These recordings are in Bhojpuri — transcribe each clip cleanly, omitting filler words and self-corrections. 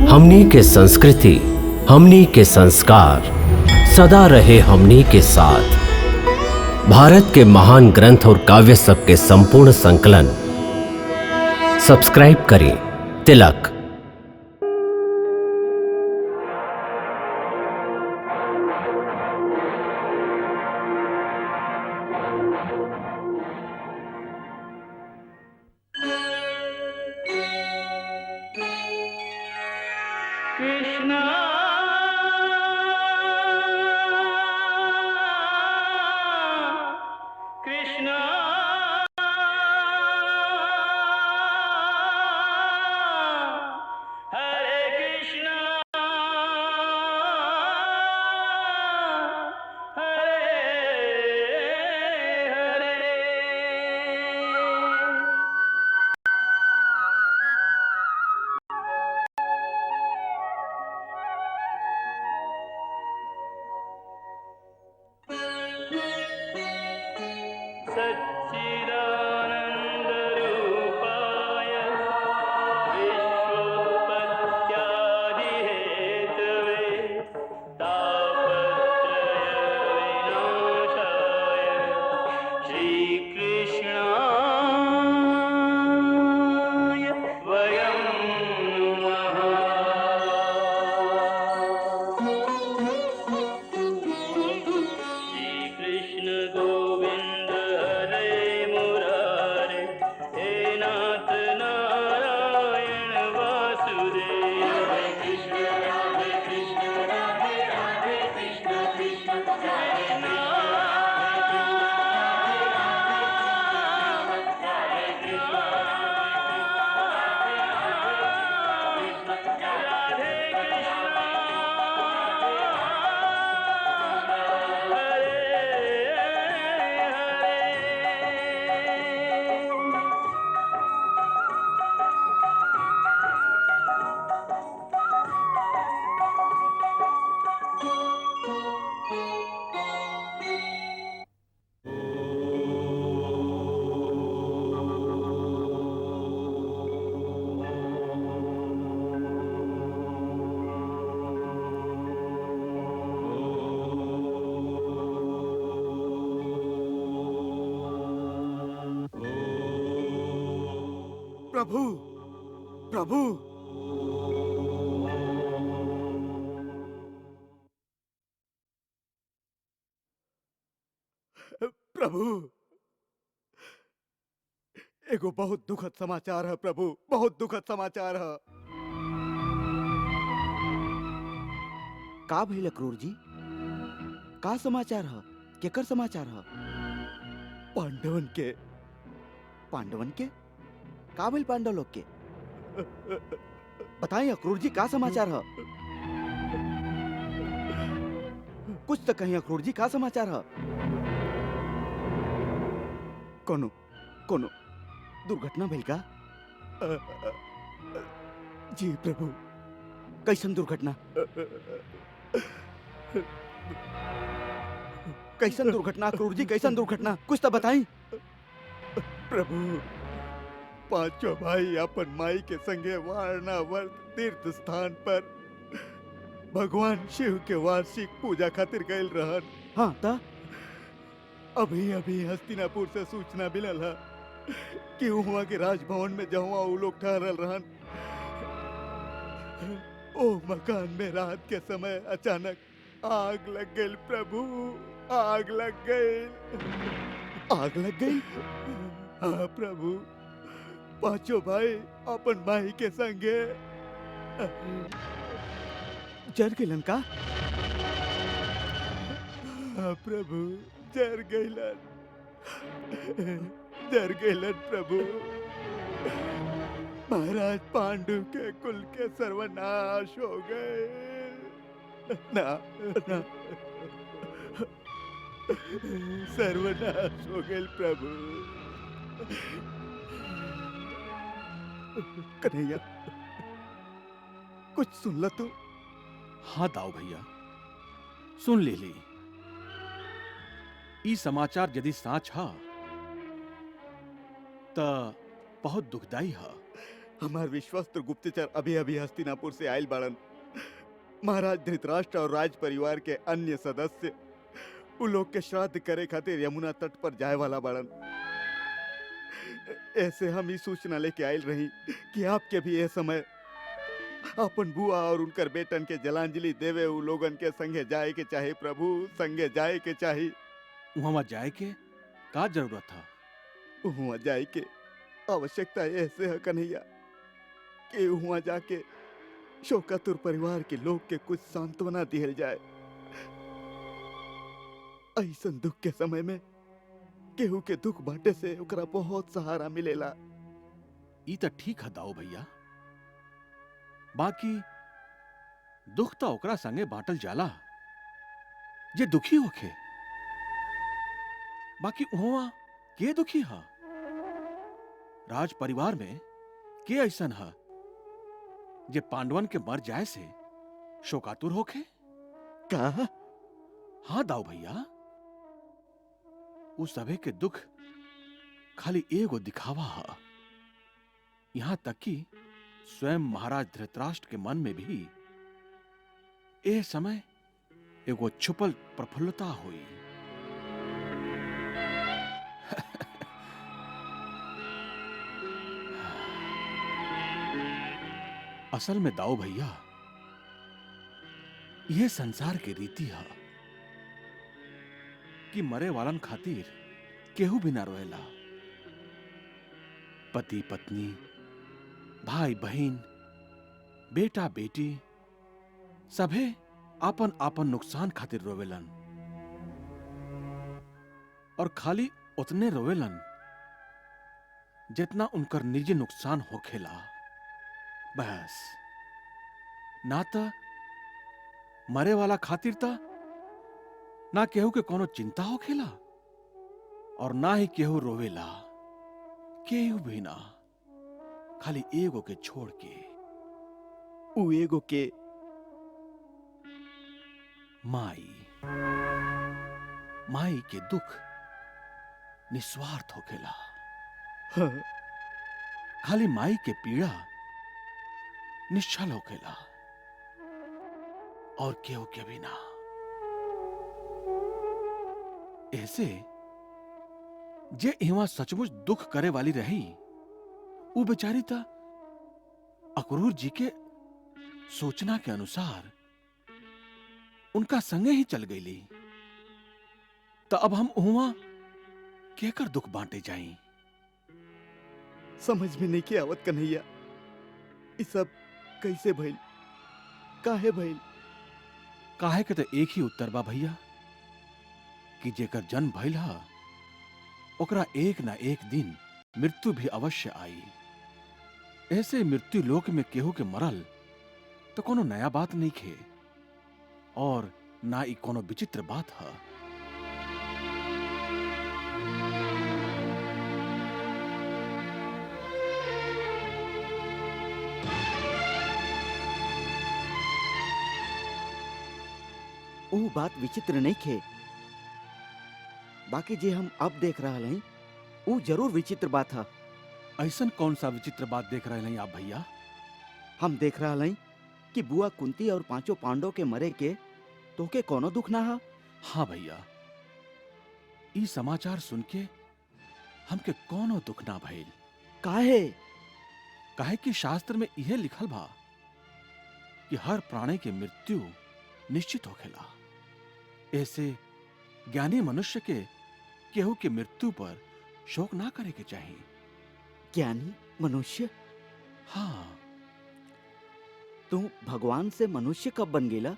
हमनी के संस्कृति, हमनी के संस्कार सदा रहे हमनी के साथ। भारत के महान ग्रंथ और काव्य सब के संपूर्ण संकलन सब्सक्राइब करें तिलक। कृष्णा कृष्णा हरे कृष्णा हरे हरे। सच्चिदानन्दरूपाय विश्वोत्पत्त्यादिहेतवे तापत्रयविनाशाय श्रीकृष्णाय वयं नमः। श्रीकृष्ण गोविंद हरे मुरारे, हे नाथ नारायण वासुदेव। हरे कृष्ण राधे कृष्ण कृष्ण हरे राम हरे कृष्ण राधे प्रभु प्रभु प्रभु, एगो बहुत दुखद समाचार है प्रभु, बहुत दुखद समाचार है। का भइल क्रूर जी? का समाचार है? केकर समाचार है? पांडवन के। पांडवन के? का भइल पांडव लोग के? बताइए अक्रूर जी, का समाचार है? कुछ तो कहिए अक्रूर जी, का समाचार है? कोनो कोनो दुर्घटना भइल का? जी प्रभु। कैसन दुर्घटना? कैसन दुर्घटना अक्रूर जी, कैसन दुर्घटना? कुछ तो बताई। प्रभु, पांचों भाई अपन माई के संगे वारणावत तीर्थ स्थान पर भगवान शिव के वार्षिक पूजा खातिर गए रहन। हाँ ता अभी अभी हस्तिनापुर से सूचना मिलल है कि वहाँ के राजभवन में जहाँ वो लोग ठहरल रहन, ओ मकान में रात के समय अचानक आग लग गई प्रभु, आग लग गई। आग लग गई? हाँ प्रभु, पांचों भाई अपन माई के संगे जर गइलन का? हाँ प्रभु, जर गइलन, जर गइलन प्रभु। महाराज पांडु के कुल के सर्वनाश हो गए। ना ना, सर्वनाश हो गए प्रभु। कन्हैया, कुछ सुन ल तू? हाँ दाऊ भैया, सुन ली। ई समाचार यदि साच हा त बहुत दुखदाई हा। हमार विश्वस्त गुप्तचर अभी अभी हस्तिनापुर से आयल बाड़न। महाराज धृतराष्ट्र और राज परिवार के अन्य सदस्य उ लोग के श्राद्ध करे खातिर यमुना तट पर जाए वाला बाड़न। ऐसे हम ही सूचना लेके आयल रही कि आपके भी यह समय अपन बुआ और उनकर बेटन के जलांजलि देवे उ लोगन के संगे जाए के चाहे प्रभु, संगे जाए के चाहे। वहां जाए के का जरूरत था? वहाँ जाए के आवश्यकता ऐसे है कन्हैया कि वहाँ जाके शोकातुर परिवार के लोग के कुछ सांत्वना दिहल जाए। ऐसन दुख के समय में केहू के दुख बांटे से ओकरा बहुत सहारा मिलेला। ई त ठीक है दाऊ भैया, बाकी दुख तो ओकरा संगे बांटल जाला जे दुखी होखे। बाकी उहवा के दुखी हा? राज परिवार में के ऐसन हा जे पांडवन के मर जाए से शोकातुर होखे? का? हाँ दाऊ भैया, उस सभे के दुख खाली एगो दिखावा हा। यहां तक कि स्वयं महाराज धृतराष्ट्र के मन में भी ए समय एगो छुपल प्रफुल्लता हुई। असल में दाऊ भैया, यह संसार की रीति है कि मरे वालन खातिर केहू भी ना रोएला। पति पत्नी, भाई बहन, बेटा बेटी सभे आपन आपन नुकसान खातिर रोवेलन, और खाली उतने रोवेलन जितना उनकर निजी नुकसान होखेला। बस ना त मरे वाला खातिर त ना केहू के कोनो चिंता होखेला और ना ही केहू रोवेला। केहू भी ना, खाली एगो के छोड़ के। उ एगो के माई। माई के दुख निस्वार्थ होखेला। हाँ, खाली माई के पीड़ा निश्चल होखेला और केहू के भी ना। ऐसे जे इहवा सचमुच दुख करे वाली रही, वो बेचारी ता अक्रूर जी के सोचना के अनुसार उनका संगे ही चल गईली। तो अब हम उहवा केकर दुख बांटे जाई? समझ में नहीं के आवत कन्हैया, ये सब कैसे भइल, काहे भइल? काहे के तो एक ही उत्तर बा भैया कि जेकर जन्म भइल हा ओकरा एक ना एक दिन मृत्यु भी अवश्य आई। ऐसे मृत्यु लोक में केहू के मरल तो कोनो नया बात नहीं खे, और ना ही कोनो विचित्र बात है। वो बात विचित्र नहीं खे, बाकी जे हम अब देख रहा हैं वो जरूर विचित्र बात है। ऐसन कौन सा विचित्र बात देख रहे हैं आप भैया? हम देख रहा हैं कि बुआ कुंती और पांचों पांडव के मरे के तोके कोनो दुख ना हा। हाँ भैया, ई समाचार सुन के हमके कोनो दुख ना भइल। काहे? काहे कि शास्त्र में यह लिखल बा कि हर प्राणी के मृत्यु निश्चित होखेला। ऐसे ज्ञानी मनुष्य के केहू के मृत्यु पर शोक ना करे के चाहिए। ज्ञानी मनुष्य? हाँ। तू भगवान से मनुष्य कब बन गेला?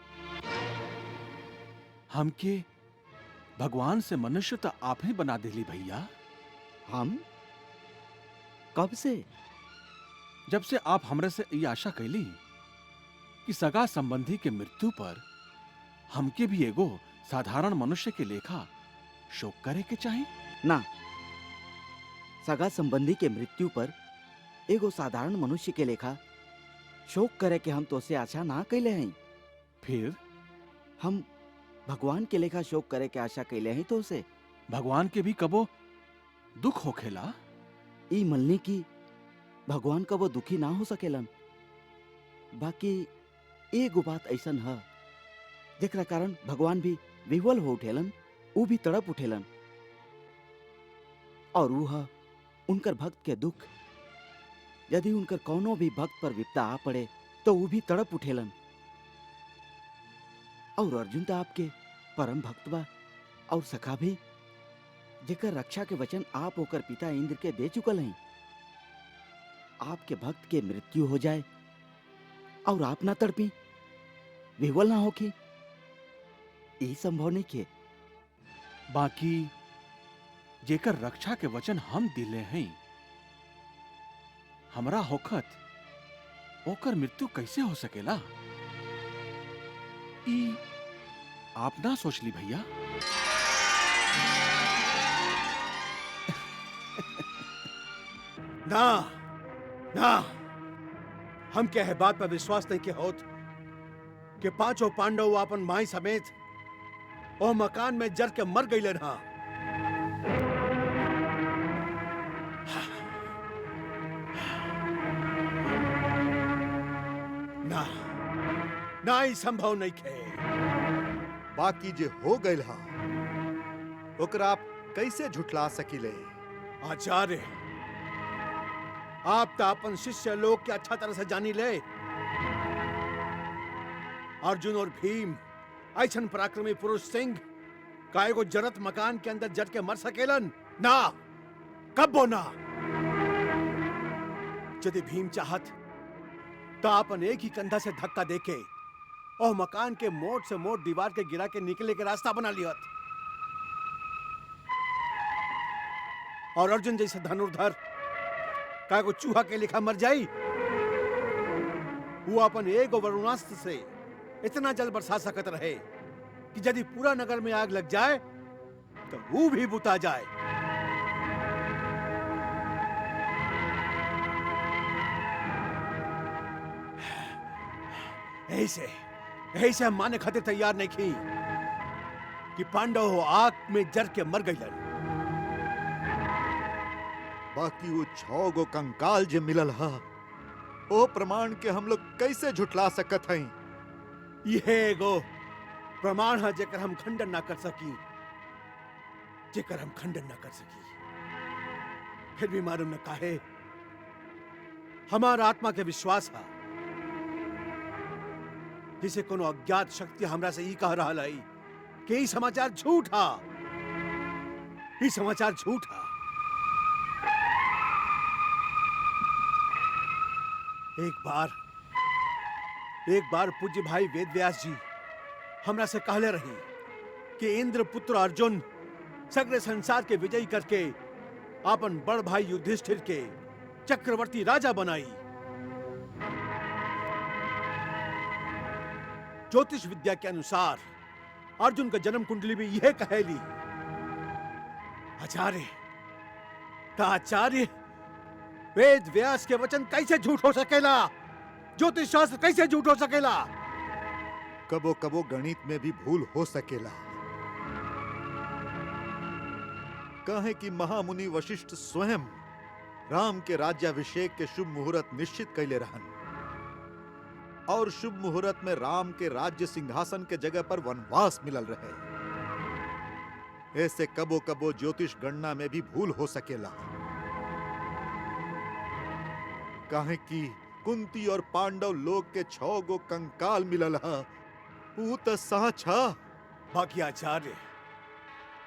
हमके भगवान से मनुष्य तो आप ही बना देली भैया। हम? कब से? जब से आप हमरे से ये आशा कैली कि सगा संबंधी के मृत्यु पर हमके भी एगो साधारण मनुष्य के लेखा शोक करे के चाहिए। ना, सगा संबंधी के मृत्यु पर एगो साधारण मनुष्य के लेखा शोक करे के हम तो से आशा ना कैले हैं। फिर हम भगवान के लेखा शोक करे के आशा कैले हैं तो से। भगवान के भी कबो दुख होखेला। ई मलनी की भगवान का वो दुखी ना हो सकेलन। बाकी एगो बात ऐसन है जेकरा कारण भगवान भी विह्वल हो उठेलन, ऊ भी तड़प उठेलन, और ऊ है उनकर भक्त के दुख। यदि उनकर कौनो भी भक्त पर विपदा आ पड़े तो ऊ भी तड़प उठेलन। और अर्जुन तो आपके परम भक्त बा और सखा भी, जेकर रक्षा के वचन आप होकर पिता इंद्र के दे चुकल हैं। आपके भक्त के मृत्यु हो जाए और आप ना तड़पी, विह्वल ना होकी, ये संभव नहीं के। बाकी जेकर रक्षा के वचन हम दिले हैं, हमरा होखत ओकर मृत्यु कैसे हो सकेला? ई आप ना सोच ली भैया। ना ना, हम क्या है बात पर विश्वास नहीं के होत कि पांचों पांडव अपन माई समेत ओ मकान में जर के मर गईले ना। ना ना, ई संभव नहीं खे। बाकी जे हो गइल हा ओकरा आप कैसे झुठला सकिले? आचार्य, आप तो अपन शिष्य लोग के अच्छा तरह से जानी ले। अर्जुन और भीम ऐसन पराक्रमी पुरुष सिंह काय को जरत मकान के अंदर जट के मर सकेलन ना, कब्बो ना। यदि भीम चाहत तो अपन एक ही कंधा से धक्का देके और मकान के मोट से मोट दीवार के गिरा के निकले के रास्ता बना लियत। और अर्जुन जैसे धनुर्धर काय को चूहा के लिखा मर जाई, वो अपन एक वरुणास्त्र से इतना जल बरसा सकत रहे कि यदि पूरा नगर में आग लग जाए तो वो भी बुता जाए। ऐसे ऐसे हम माने खातिर तैयार नहीं की कि पांडव हो आग में जर के मर गईलन। बाकी वो 6 गो कंकाल जे मिलल हा, ओ प्रमाण के हम लोग कैसे झुठला सकत हई? ये एगो प्रमाण है जेकर हम खंडन ना कर सकी, जेकर हम खंडन ना कर सकी। फिर भी मालूम न काहे हमारा आत्मा के विश्वास है, जिसे कोनो अज्ञात शक्ति हमरा से ई कह रहा है कि ई समाचार झूठ है, ई समाचार झूठ है। एक बार पूज्य भाई वेद व्यास जी हमरा से कहले रही कि इंद्र पुत्र अर्जुन सगरे संसार के विजयी करके अपन बड़ भाई युधिष्ठिर के चक्रवर्ती राजा बनाई। ज्योतिष विद्या के अनुसार अर्जुन का जन्म कुंडली भी यह कहेली। आचार्य का आचार्य, वेद व्यास के वचन कैसे झूठ हो सकेला? ज्योतिष शास्त्र कैसे झूठ हो सकेला? कबो कबो गणित में भी भूल हो सकेला। कहे कि महामुनि वशिष्ठ स्वयं राम के राज्याभिषेक के शुभ मुहूर्त निश्चित कैले रहन, और शुभ मुहूर्त में राम के राज्य सिंहासन के जगह पर वनवास मिलल रहे। ऐसे कबो कबो ज्योतिष गणना में भी भूल हो सकेला। काहे कि कुंती और पांडव लोग के 6 गो कंकाल मिलल हा, ऊ तो सच हा। बाकी आचार्य,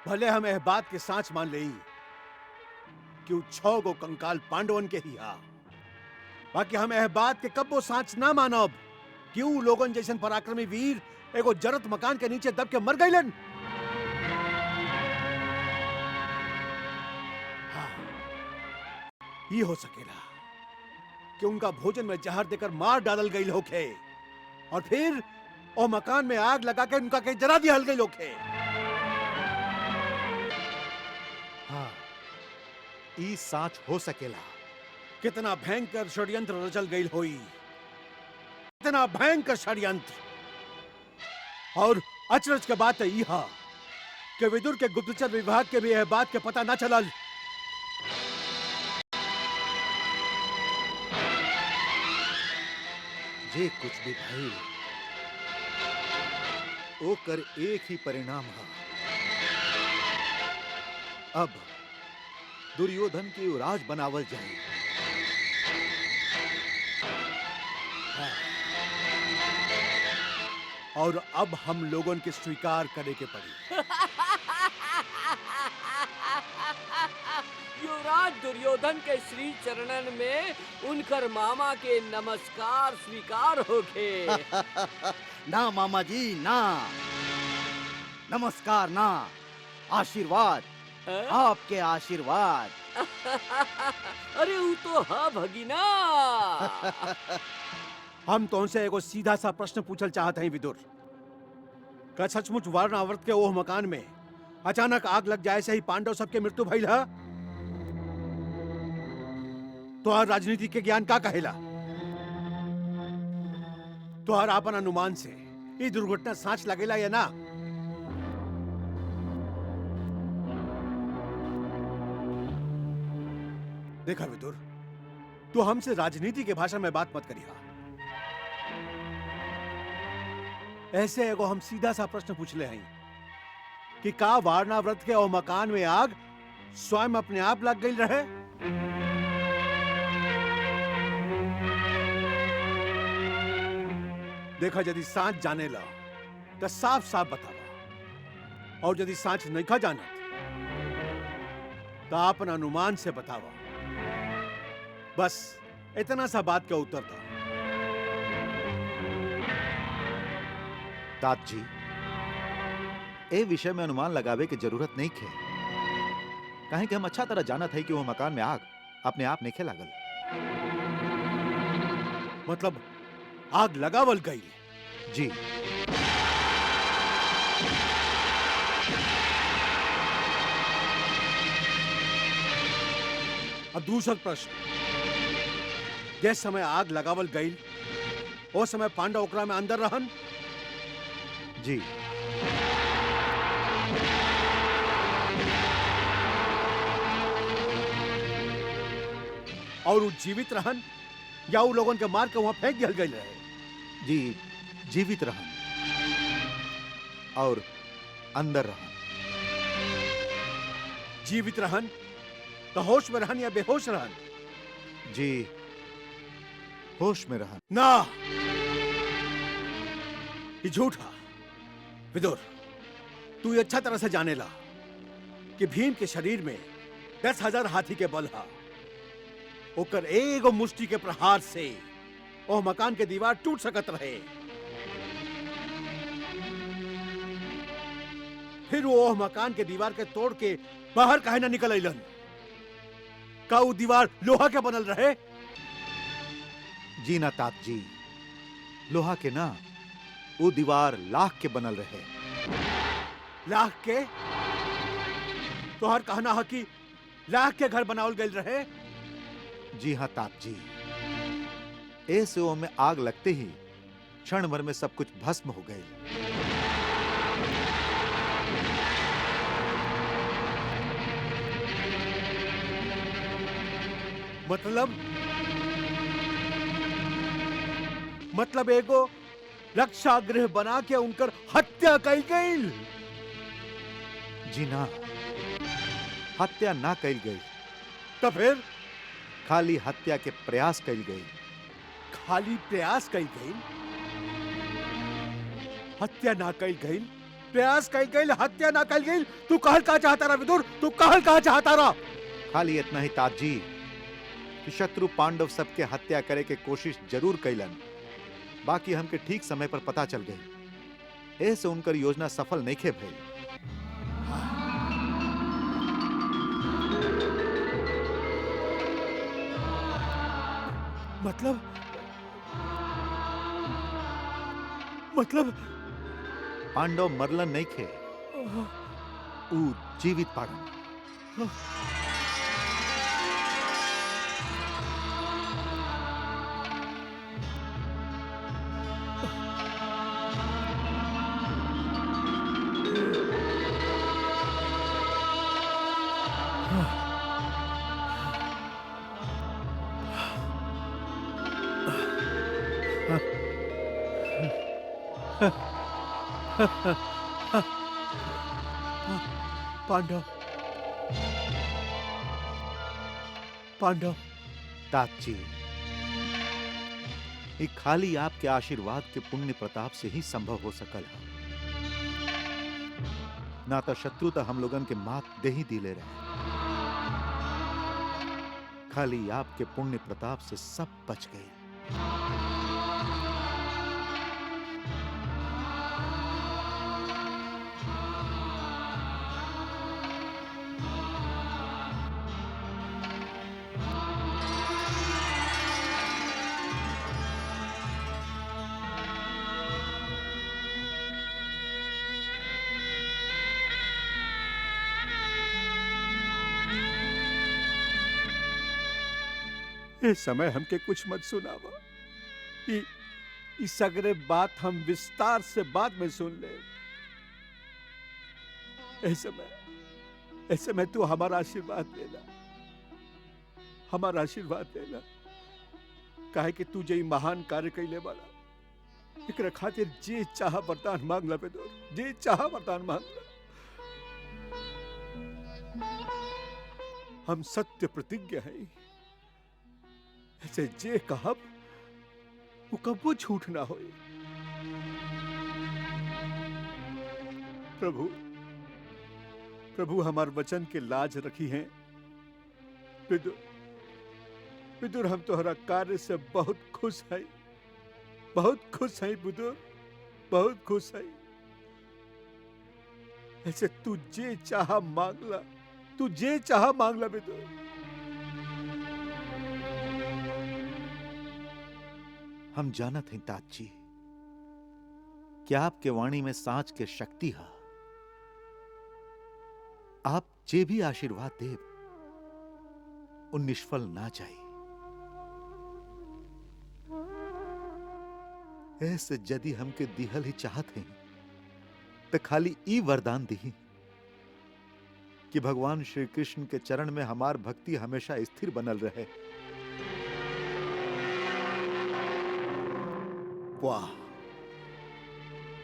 भले हम यह बात के साच मान लेई कि 6 गो कंकाल पांडवन के ही हा, बाकी हम यह बात के कब्बो साच ना मानब कि ऊ लोगन जैसन पराक्रमी वीर एगो जरत मकान के नीचे दब के मर गईलन। हाँ, ये हो सकेला कि उनका भोजन में जहर देकर मार डालल गई होखे और फिर ओ मकान में आग लगा के उनका कहीं जरा दिया हल गई होखे। हाँ, ई साच हो सकेला। कितना भयंकर षड्यंत्र रचल गई होई, कितना भयंकर षड्यंत्र। और अचरज के बात यह कि विदुर के गुप्तचर विभाग के भी यह बात के पता न चलल। जे कुछ भी भइल ओकर एक ही परिणाम है। अब दुर्योधन की युवराज बनावल जाए। और अब हम लोगों के स्वीकार करे के पड़ी। युवराज दुर्योधन के श्री चरणन में उनकर मामा के नमस्कार स्वीकार होके। ना मामा जी ना, नमस्कार ना, आशीर्वाद, आपके आशीर्वाद। अरे वो तो हाँ भगिना। हम तो उनसे एगो सीधा सा प्रश्न पूछल चाहते हैं विदुर। क्या सचमुच वारणावर्त के ओह मकान में अचानक आग लग जाए से ही पांडव सबके मृत्यु भइल है? तुहार राजनीति के ज्ञान का कहेला? तुहार आपन अनुमान से ये दुर्घटना साच लगेला या ना? देखा विदुर, तू हमसे राजनीति के भाषा में बात मत करिहा। ऐसे एगो हम सीधा सा प्रश्न पूछले हैं कि का वारणाव्रत के ओ मकान में आग स्वयं अपने आप लग गई रहे? देखा, यदि सांच जाने ला तो साफ साफ बतावा, और यदि सांच नहीं खा जाना तो अपन अनुमान से बतावा। बस इतना सा बात का उत्तर था। तात जी, ए विषय में अनुमान लगावे की जरूरत नहीं है। कहें कि हम अच्छा तरह जानत है कि वो मकान में आग अपने आप नहीं लागल। मतलब आग लगावल गई? जी। अब दूसरा प्रश्न, जिस समय आग लगावल गई उस समय पांडव ओकरा में अंदर रहन? जी। और वो जीवित रहन या वो लोगों के मार के वहां फेंक दिया गई रहे? जी, जीवित रहन और अंदर रहन। जीवित रहन तो होश में रहन या बेहोश रहन? जी, होश में रहन। ना, ये झूठा। विदुर, तू ये अच्छा तरह से जानेला कि भीम के शरीर में 10,000 हाथी के बल हा। ओकर एगो मुष्टि के प्रहार से ओह मकान के दीवार टूट सकत रहे। फिर वो ओह मकान के दीवार के तोड़ के बाहर काहे ना निकल अइलन? का वो दीवार लोहा के बनल रहे? जी ना तात जी, लोहा के ना, वो दीवार लाख के बनल रहे। लाख के? तो हर कहना है कि लाख के घर बनावल गए रहे? जी हाँ तात जी, ऐसे वो में आग लगते ही क्षण भर में सब कुछ भस्म हो गए। मतलब एगो रक्षागृह बना के उनकर हत्या कई गई? जी ना, हत्या ना कल गई। तो फिर खाली हत्या के प्रयास कल गई। खाली प्रयास कई गई? हत्या ना कई गई, प्रयास कई गई, हत्या ना कई गई। तू कहल का चाहता रहा विदुर? तू कहल का चाहता रहा? खाली इतना ही तात जी कि शत्रु पांडव सबके हत्या करे के कोशिश जरूर कैलन, बाकी हमके ठीक समय पर पता चल गई। ऐसे उनकर योजना सफल नहीं खे भइल। मतलब पांडव मरलन नहीं खे, ऊ जीवित पाड़न। पांडव, पांडव, ताची, ये खाली आपके आशीर्वाद के पुण्य प्रताप से ही संभव हो सकल है। ना तो शत्रु तो हम लोगन के मात दे ही दिले रहे। खाली आपके पुण्य प्रताप से सब बच गए। इस समय हमके कुछ मत सुनावा। इस सगरे बात हम विस्तार से बाद में सुन ले। ऐसे में तू हमारा आशीर्वाद देना, हमारा आशीर्वाद देना। काहे कि तू जे महान कार्य कैले वाला, एकरा खातिर जे चाह वरदान मांग ला बेदो, जे चाह वरदान मांग ला। हम सत्य प्रतिज्ञा है, ऐसे जे कहब वो कबो झूठ ना होए। प्रभु, प्रभु हमार वचन के लाज रखी हैं। विदुर, विदुर हम तोहरा कार्य से बहुत खुश है, बहुत खुश है विदुर, बहुत खुश है। ऐसे तू जे चाह मांगला, तू जे चाह मांगला विदुर। हम जानत हैं तात जी, कि आपके वाणी में सांच के शक्ति है। आप जे भी आशीर्वाद देव, उन निष्फल ना जाए। ऐसे यदि हमके दिहल ही चाहत हैं, तो खाली ई वरदान दी कि भगवान श्री कृष्ण के चरण में हमार भक्ति हमेशा स्थिर बनल रहे। वाह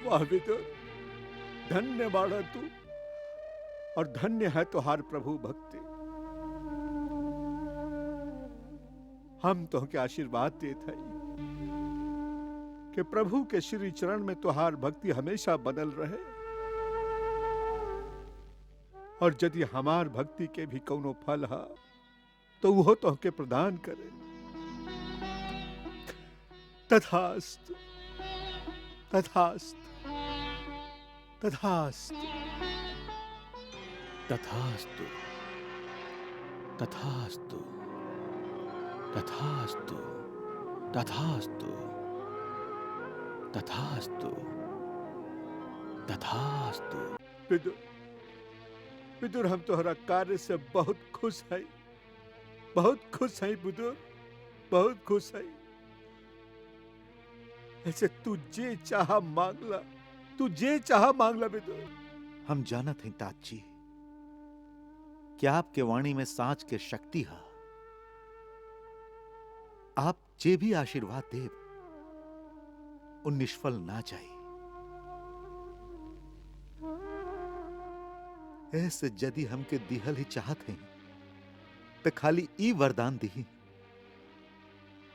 वाह विदुर, धन्य बाड़ा तू, और धन्य है तुहार प्रभु भक्ति। हम तो के आशीर्वाद देते हैं कि प्रभु के श्री चरण में तुहार भक्ति हमेशा बनल रहे, और यदि हमार भक्ति के भी कोनो फल है तो वो तो के प्रदान करे। तथास्तु, तथास्तु, तथास्तु, तथास्तु, तथास्तु, तथास्तु, तथास्तु, तथास्तु, तथास्तु। विदुर, विदुर हम तोहरा कार्य से बहुत खुश है, बहुत खुश है विदुर, बहुत खुश है। ऐसे तू जे चाह मांगला, तू जे चाह मांगला विदुर। हम जानत हैं तात जी, कि आपके वाणी में सांच के शक्ति है। आप जे भी आशीर्वाद देव, उन निष्फल ना जाए। ऐसे यदि हमके दिहल ही चाहत हैं, तो खाली ई वरदान दी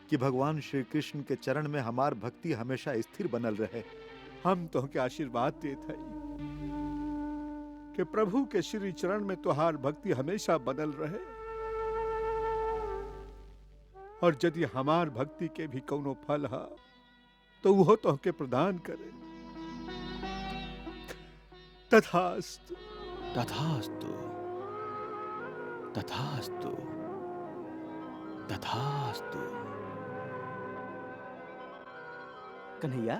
कि भगवान श्री कृष्ण के चरण में हमार भक्ति हमेशा स्थिर बनल रहे। हम तो के आशीर्वाद देते हैं कि प्रभु के श्री चरण में तुहार भक्ति हमेशा बनल रहे, और यदि हमार भक्ति के भी कोनो फल है तो वो तो के प्रदान करे। तथास्तु, तथास्तु, तथास्तु, तथास्तु। कन्हैया,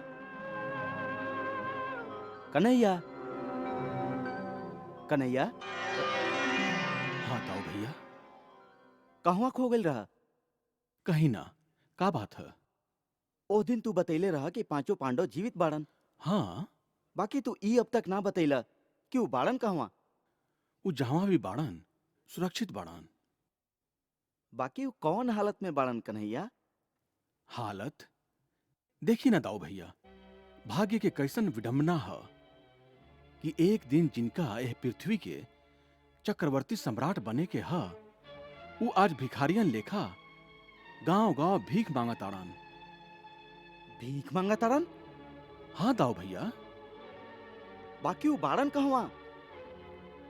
कन्हैया, कन्हैया, हाँ ताऊ भैया, कहवा खो गइल रहा? कहीं ना, का बात है? ओ दिन तू बतैले रहा कि पांचों पांडव जीवित बाड़न, हाँ, बाकी तू ई अब तक ना बतैला कि वो बाड़न कहवा। वो जहां भी बाड़न सुरक्षित बाड़न। बाकी वो कौन हालत में बाड़न कन्हैया? हालत देखी ना दाऊ भैया, भाग्य के कैसन विडंबना है कि एक दिन जिनका यह पृथ्वी के चक्रवर्ती सम्राट बने के ह वो आज भिखारियन लेखा गांव गांव भीख मांगा ताड़न। भीख मांगा तारन? हाँ दाऊ भैया, बाकी वो बाड़न कहवा?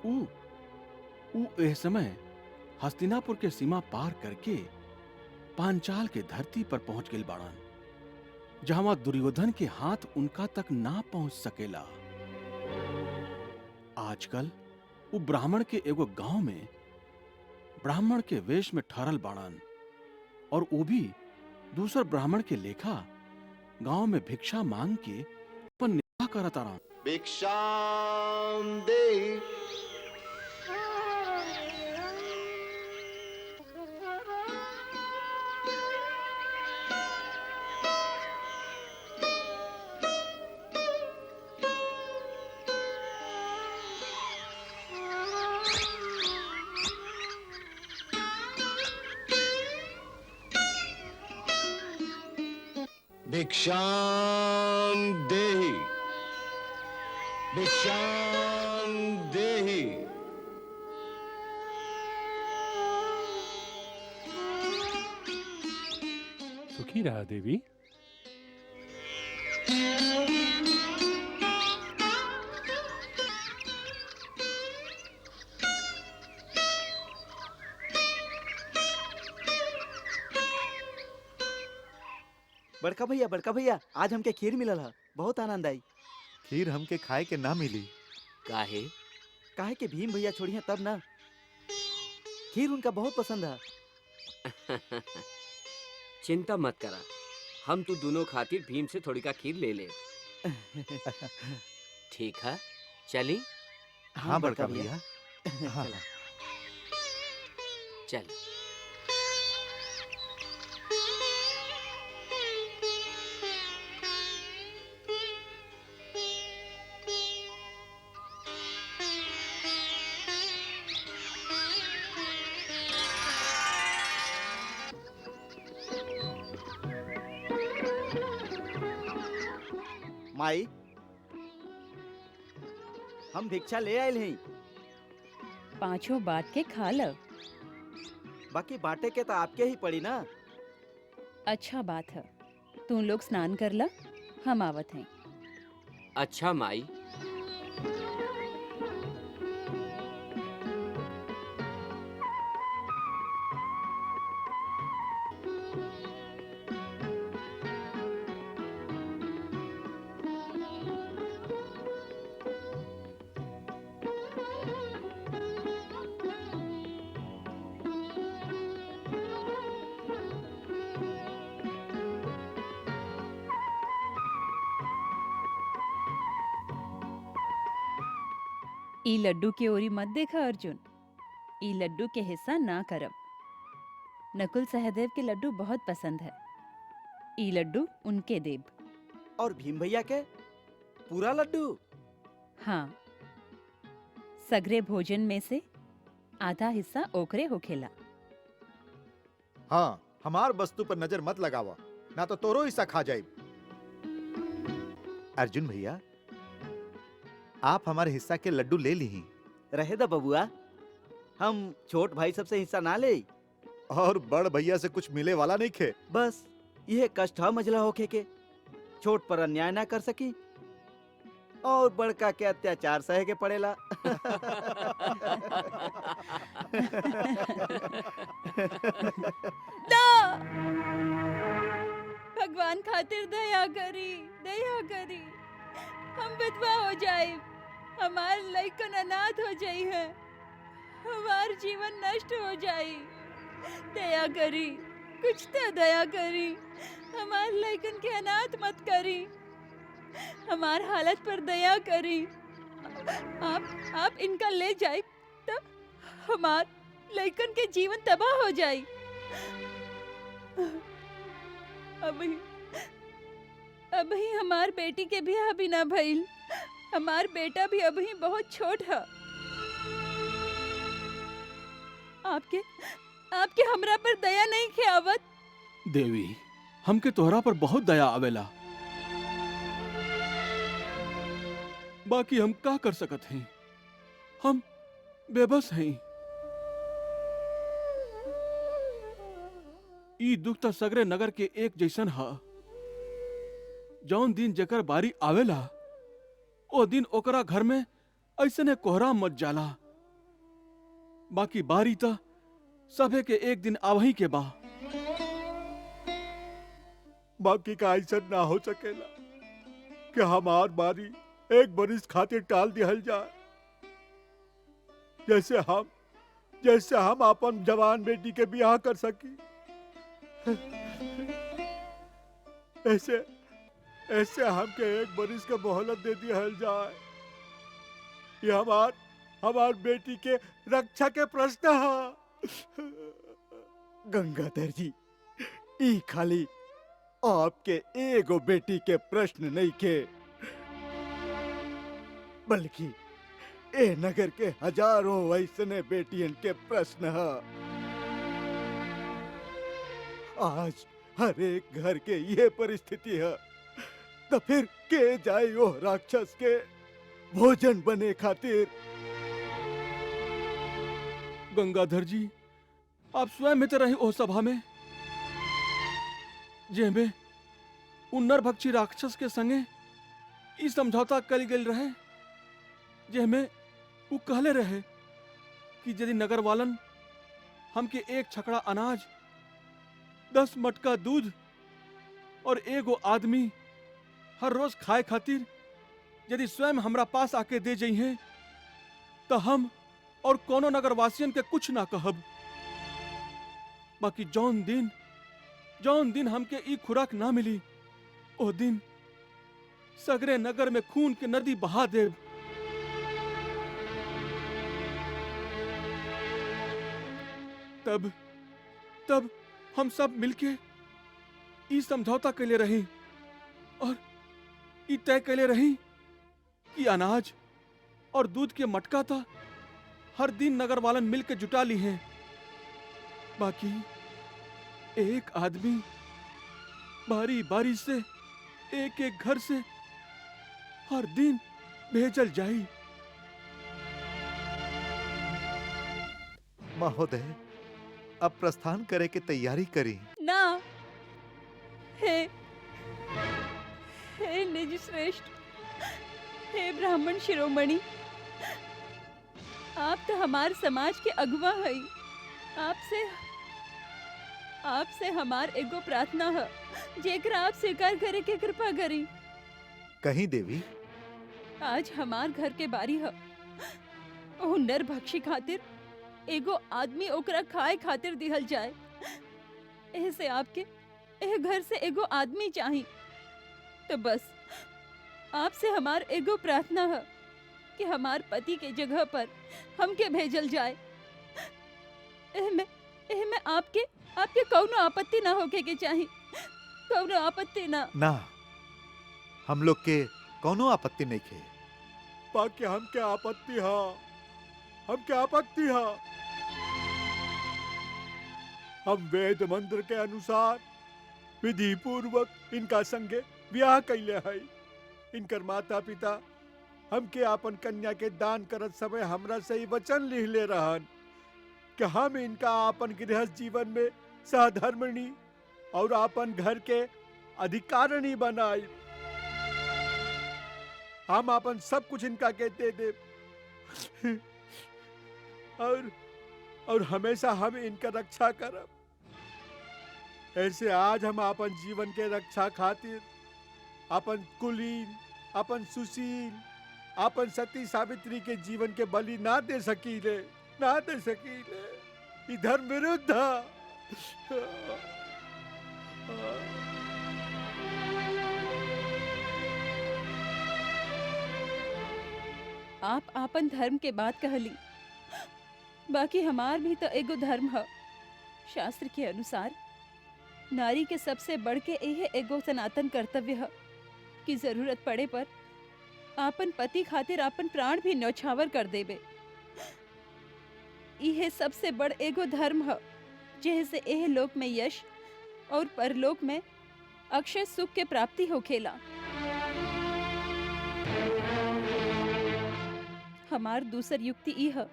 ऊ एह समय हस्तिनापुर के सीमा पार करके पांचाल के धरती पर पहुंच गए बाड़न, जहां दुर्योधन के हाथ उनका तक ना पहुंच सकेला। आजकल वो ब्राह्मण के एगो गांव में ब्राह्मण के वेश में ठहरल बाड़न, और वो भी दूसर ब्राह्मण के लेखा गांव में भिक्षा मांग के अपन निर्वाह करत आराम। भिक्षाम देहि। भिक्षाम देहि। भिक्षाम देहि। सुखी रहा देवी। बड़का भैया आज हमके खीर मिलल है, बहुत आनंद आई। खीर हमके खाए के ना मिली। काहे? काहे के भीम भैया छोड़ी हैं तब ना, खीर उनका बहुत पसंद है। चिंता मत करा, हम तो दोनों खातिर भीम से थोड़ी का खीर ले ले। ठीक है, चली? हाँ बड़का भैया। हाँ। चल। माई, हम भिक्षा ले आयल हैं। पांचों बात के खा लो। बाकी बांटे के तो आपके ही पड़ी ना। अच्छा बात है, तू लोग स्नान कर ला, हम आवत हैं। अच्छा माई। ई लड्डू के ओरी मत देखा अर्जुन, ई लड्डू के हिस्सा ना करब। नकुल सहदेव के लड्डू बहुत पसंद है, ई लड्डू उनके देब। और भीम भैया के पूरा लड्डू? हाँ, सगरे भोजन में से आधा हिस्सा ओकरे होखेला। हाँ, हमार वस्तु पर नजर मत लगावा, ना तो तोरो हिस्सा खा जाए। अर्जुन भैया, आप हमारे हिस्सा के लड्डू ले ली। रहे दा बबुआ, हम छोट भाई सबसे हिस्सा ना ले। और बड़ भैया से कुछ मिले वाला नहीं खे। बस यह कष्ट है मझला होके के, छोट पर अन्याय ना कर सकी और बड़का के अत्याचार सहे के पड़ेला। ना! भगवान खातिर दया करी, दया करी। हम विधवा हो जाए, हमार लइकन अनाथ हो जाई है, हमार जीवन नष्ट हो जाई। दया करी, कुछ तो दया करी, हमार लइकन के अनाथ मत करी, हमार हालत पर दया करी। आप इनका ले जाए तब हमार लइकन के जीवन तबाह हो जाई। अभी हमार बेटी के भी अभी ना भइल, हमार बेटा भी अभी बहुत छोट है। आपके हमरा पर दया नहीं खियावत। देवी, हमके तोहरा पर बहुत दया आवेला। बाकी हम का कर सकत हैं? हम बेबस हैं। ई दुख त सगरे नगर के एक जैसन हा। जौन दिन जेकर बारी आवेला ओ दिन ओकरा घर में ऐसने कोहराम मच जाला। बाकी बारी त सभे के एक दिन आवही के बा। बाकी का ऐसा ना हो सकेला कि हमार बारी एक बरिस खातिर टाल दिहल जाए। जैसे हम अपन जवान बेटी के ब्याह कर सकी, ऐसे हमके एक बरिस के मोहलत दे दिहल जाए। ये हमार बेटी के रक्षा के प्रश्न है। गंगाधर जी, ई खाली आपके एगो बेटी के प्रश्न नहीं के, बल्कि ए नगर के हजारों वैसने बेटियन के प्रश्न है। आज हर एक घर के ये परिस्थिति है, तो फिर के जाए वो राक्षस के भोजन बने खातिर। गंगाधर जी, आप स्वयं में तो रहे ओ सभा में जेमे उन नरभक्षी राक्षस के संगे ई समझौता कल गेल रहे, जेमे वो कहले रहे कि यदि नगर वालन हमके एक छकड़ा अनाज, 10 मटका दूध और एगो आदमी हर रोज खाए खातिर यदि स्वयं हमरा पास आके दे जइहे तो हम और कोनो नगरवासियन के कुछ ना कहब। बाकी जौन दिन हमके ई खुराक ना मिली, ओ दिन सगरे नगर में खून के नदी बहा देव। तब हम सब मिलके ई समझौता कैले रही और ई तय कैले रही कि अनाज और दूध के मटका था हर दिन नगर वालन मिलके जुटा ली हैं। बाकी एक आदमी बारी बारी से एक एक घर से हर दिन भेजल जाई। महोदय, अब प्रस्थान करे के तैयारी करी। ना, हे निज श्रेष्ठ, हे ब्राह्मण शिरोमणि, आप तो हमार समाज के अगुवा हई। आपसे हमार एगो प्रार्थना है, जेकरा आप स्वीकार करे के कृपा करी। कहीं देवी, आज हमार घर के बारी है। ओ नरभक्षी खातिर एगो आदमी ओकरा खाए खातिर दिहल जाए। ऐसे आपके एह घर से एगो आदमी चाहिए। तो बस आपसे हमार एगो प्रार्थना है कि हमार पति के जगह पर हमके भेजल जाए। एहमे आपके कौनो आपत्ति ना होके के चाहिए, कौनो आपत्ति ना। हम लोग के कौनो आपत्ति नहीं खे। बाकी हमके आपत्ति है। हम वेद मंत्र के अनुसार विधि पूर्वक इनका संगे ब्याह कैले है। इनकर माता पिता हमके आपन कन्या के दान करत समय हमरा से ही वचन लिख ले रहन कि हम इनका आपन गृहस्थ जीवन में सहधर्मिणी और आपन घर के अधिकारिणी बनाए। हम आपन सब कुछ इनका के दे दे और हमेशा हम इनका रक्षा करब। ऐसे आज हम अपन जीवन के रक्षा खातिर अपन कुलीन, अपन सुशील, अपन सती सावित्री के जीवन के बलि ना दे सकीले। ई धर्म विरुद्ध है। आप आपन धर्म के बात कहली, बाकी हमार भी तो एगो धर्म है। शास्त्र के अनुसार नारी के सबसे बढ़ के यह एगो सनातन कर्तव्य है कि जरूरत पड़े पर आपन पति खातिर आपन प्राण भी न्यौछावर कर देबे। यह सबसे बड़ एगो धर्म है, जैसे एह लोक में यश और परलोक में अक्षय सुख के प्राप्ति होखेला। हमार दूसर युक्ति ई है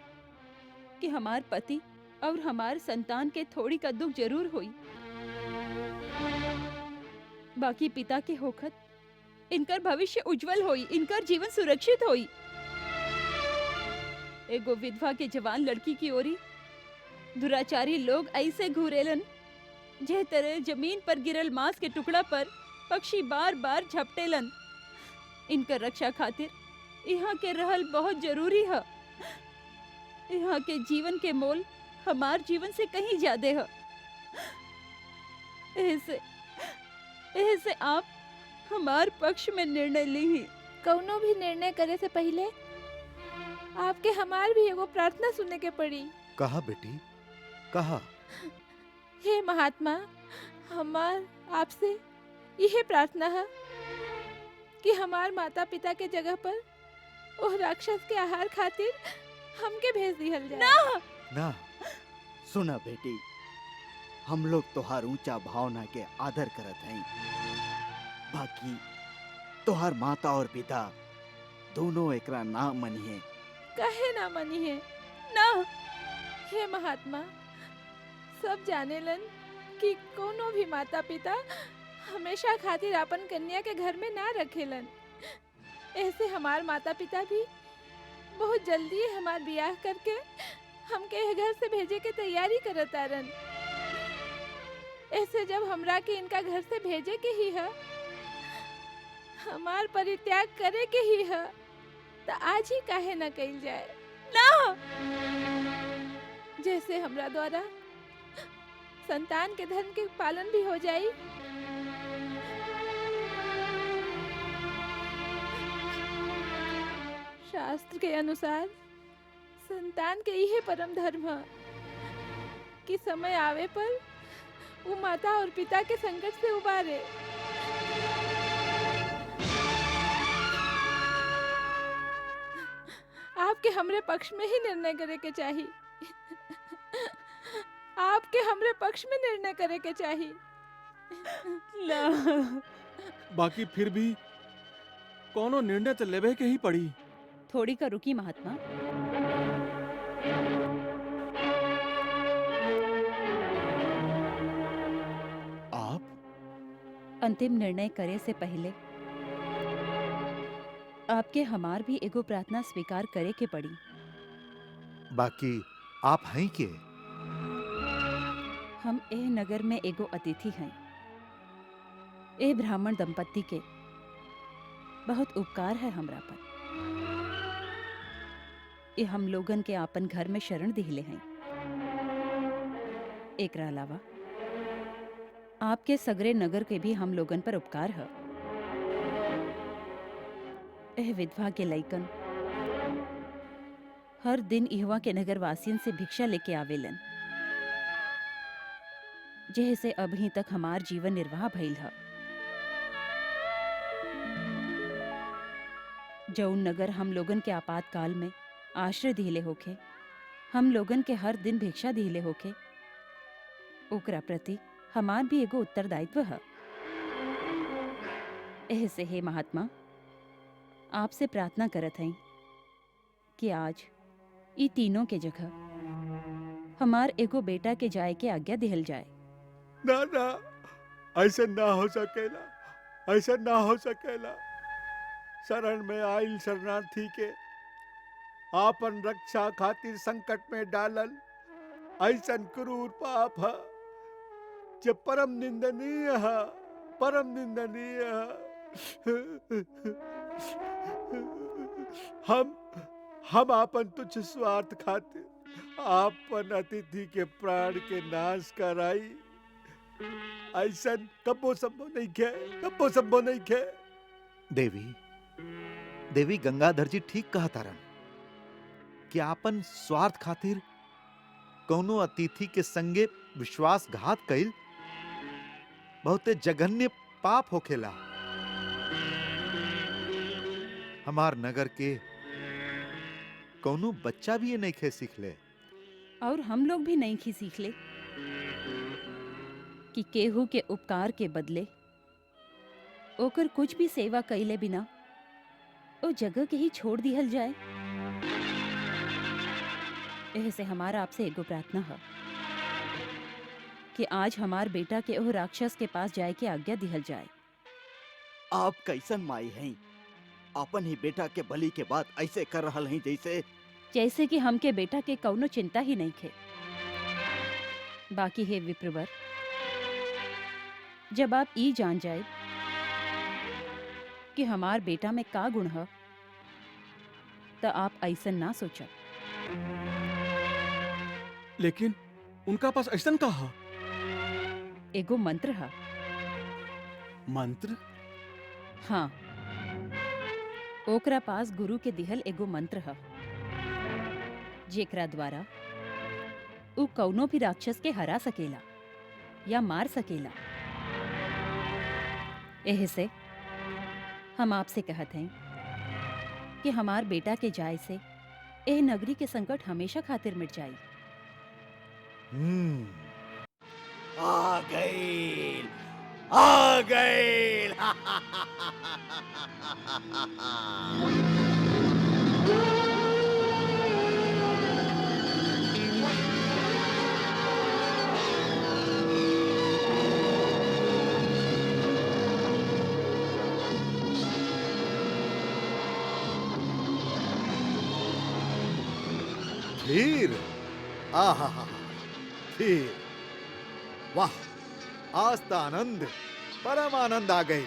कि हमार पति और हमार संतान के थोड़ी का दुख जरूर होई, बाकी पिता के होखत इनकर भविष्य उज्जवल होई, इनकर जीवन सुरक्षित होई। एगो विधवा के जवान लड़की की ओरी दुराचारी लोग ऐसे घूरेलन जे तरह जमीन पर गिरल मांस के टुकड़ा पर पक्षी बार बार झपटेलन। इनकर रक्षा खातिर यहाँ के रहल बहुत जरूरी है। यहाँ के जीवन के मोल हमार जीवन से कहीं ज्यादा है। ऐसे आप हमार पक्ष में निर्णय ली। कौनो भी निर्णय करे से पहले आपके हमार भी एगो प्रार्थना सुनने के पड़ी। कहा बेटी, कहा। हे महात्मा, हमार आपसे यह प्रार्थना है कि हमार माता पिता के जगह पर ओह राक्षस के आहार खातिर हमके भेज दिहल जाए। ना ना, सुना बेटी, हम लोग तोहार ऊंचा भावना के आदर करत हैं, बाकी तोहार माता और पिता दोनों एकरा ना मनिए। कहे ना मनी है ना। हे महात्मा, सब जानेलन कि कोनो भी माता पिता हमेशा खातिर अपन कन्या के घर में ना रखेलन। ऐसे हमार माता पिता भी बहुत जल्दी हमार ब्याह करके हमके घर से भेजे के तैयारी करत आरन। ऐसे जब हमरा के इनका घर से भेजे के ही है, हमार परित्याग करे के ही है, तो आज ही काहे ना कइल जाए। ना, जैसे हमरा द्वारा संतान के धर्म के पालन भी हो जाई। शास्त्र के अनुसार संतान के यही परम धर्म है कि समय आवे पर वो माता और पिता के संकट से उबारे। आपके हमरे पक्ष में ही निर्णय करे के चाहिए। आपके हमरे पक्ष में निर्णय करे के चाहिए। ना, बाकी फिर भी कोनो निर्णय तो लेवे के ही पड़ी। थोड़ी का रुकी महात्मा। आप अंतिम निर्णय करे से पहले आपके हमार भी एगो प्रार्थना स्वीकार करे के पड़ी। बाकी आप हैं के? हम एह नगर में एगो अतिथि हैं। ए ब्राह्मण दंपत्ति के बहुत उपकार है हमरा पर। ये हम लोगन के आपन घर में शरण दिले हैं। एकरा अलावा आपके सगरे नगर के भी हम लोगन पर उपकार है। एह विधवा के लइकन हर दिन इहवा के नगर वासियन से भिक्षा लेके आवेलन, जैसे अभी तक हमार जीवन निर्वाह भइल है। जौन नगर हम लोगन के आपातकाल में आश्रय दिले होखे, हम लोगन के हर दिन भिक्षा दिले होखे, ओकरा प्रति हमार भी एगो उत्तरदायित्व है। ऐसे हे महात्मा, आपसे प्रार्थना करत हई कि आज ई तीनों के जगह हमार एगो बेटा के जाए के आज्ञा दिहल जाए। ना ना, ऐसा ना हो सकेला, ऐसा ना हो सकेला। शरण में आइल शरणार्थी के आपन रक्षा खातिर संकट में डालल ऐसन क्रूर पाप है जो परम निंदनीय है, परम निंदनीय है। हम आपन तुच्छ स्वार्थ खातिर आपन अतिथि के प्राण के नाश कराई, ऐसन कबो संभव नहीं खे, कबो संभव नहीं खे। देवी गंगाधर जी ठीक कहा तारन कि आपन स्वार्थ खातिर कौनो अतिथि के संगे विश्वासघात कइल बहुते जघन्य पाप होखेला। हमार नगर के कौनो बच्चा भी ये नहीं खे सीख ले, और हम लोग भी नहीं खी सीख ले कि केहू के उपकार के बदले ओकर कुछ भी सेवा कइले बिना ओ जगह के ही छोड़ दिहल जाए। एह से हमारा आपसे एगो प्रार्थना है कि आज हमार बेटा के ओह राक्षस के पास जाए के आज्ञा दिहल जाए। आप कैसन माई हैं? अपन ही बेटा के बलि के बाद ऐसे कर रहल हैं जैसे कि हमके बेटा के कौनो चिंता ही नहीं खे। बाकी है विप्रवर, जब आप ई जान जाए कि हमार बेटा में का गुण है तो आप ऐसन ना सोचा। लेकिन उनका पास ऐसन का है? एगो मंत्र है। मंत्र? हाँ, ओकरा पास गुरु के दिहल एगो मंत्र है जेकरा द्वारा उ कौनो भी राक्षस के हरा सकेला या मार सकेला। एह से हम आपसे कहत हैं कि हमार बेटा के जाय से एह नगरी के संकट हमेशा खातिर मिट जाई। आ गई, आ गई। धीर, आहा, धीर, वाह, आज तो आनंद, परम आनंद आ गई।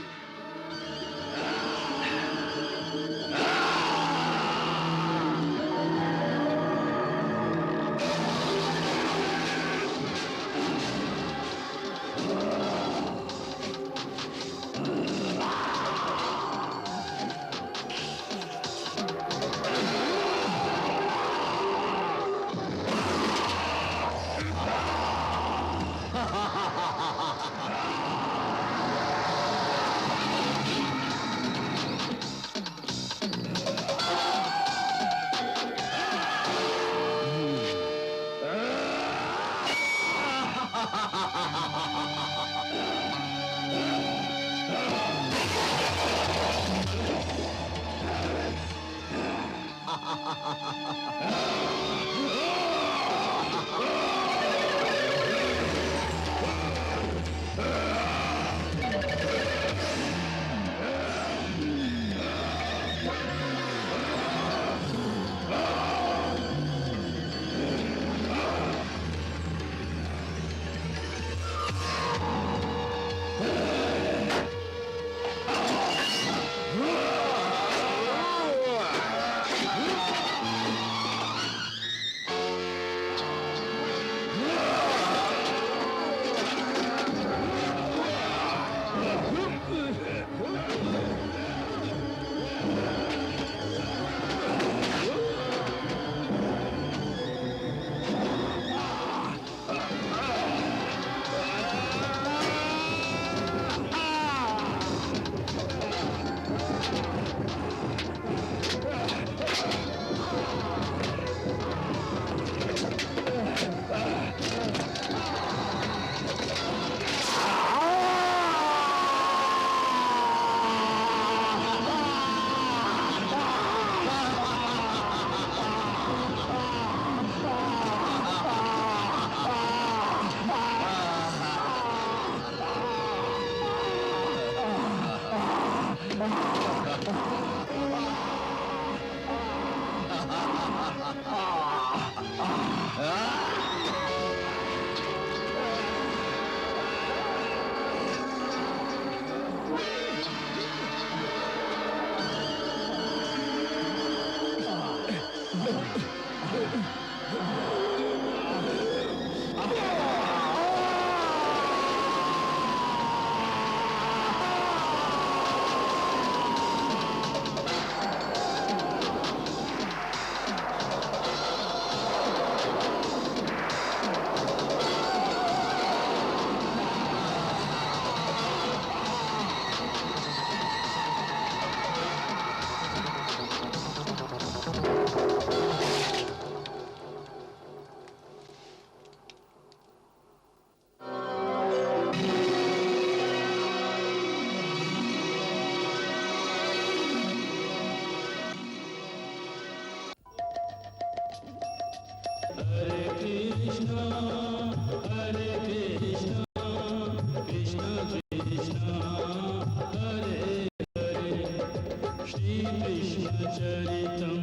श्रीकृष्णचरितं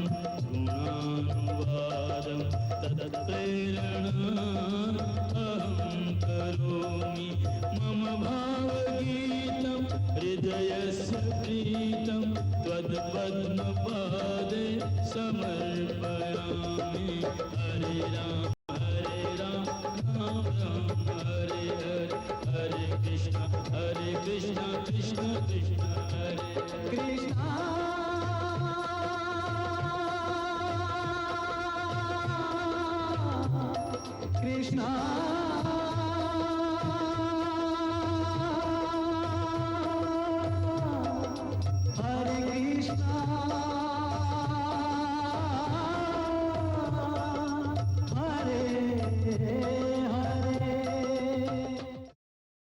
गुणानुवादं तत्प्रेरणा अहं करोमि मम भावगीतं हृदयस्य प्रीतं त्वत्पद्मपादे समर्पयामि हरे राम राम राम हरे हरे हरे कृष्ण कृष्ण कृष्ण हरे कृष्ण कृष्णा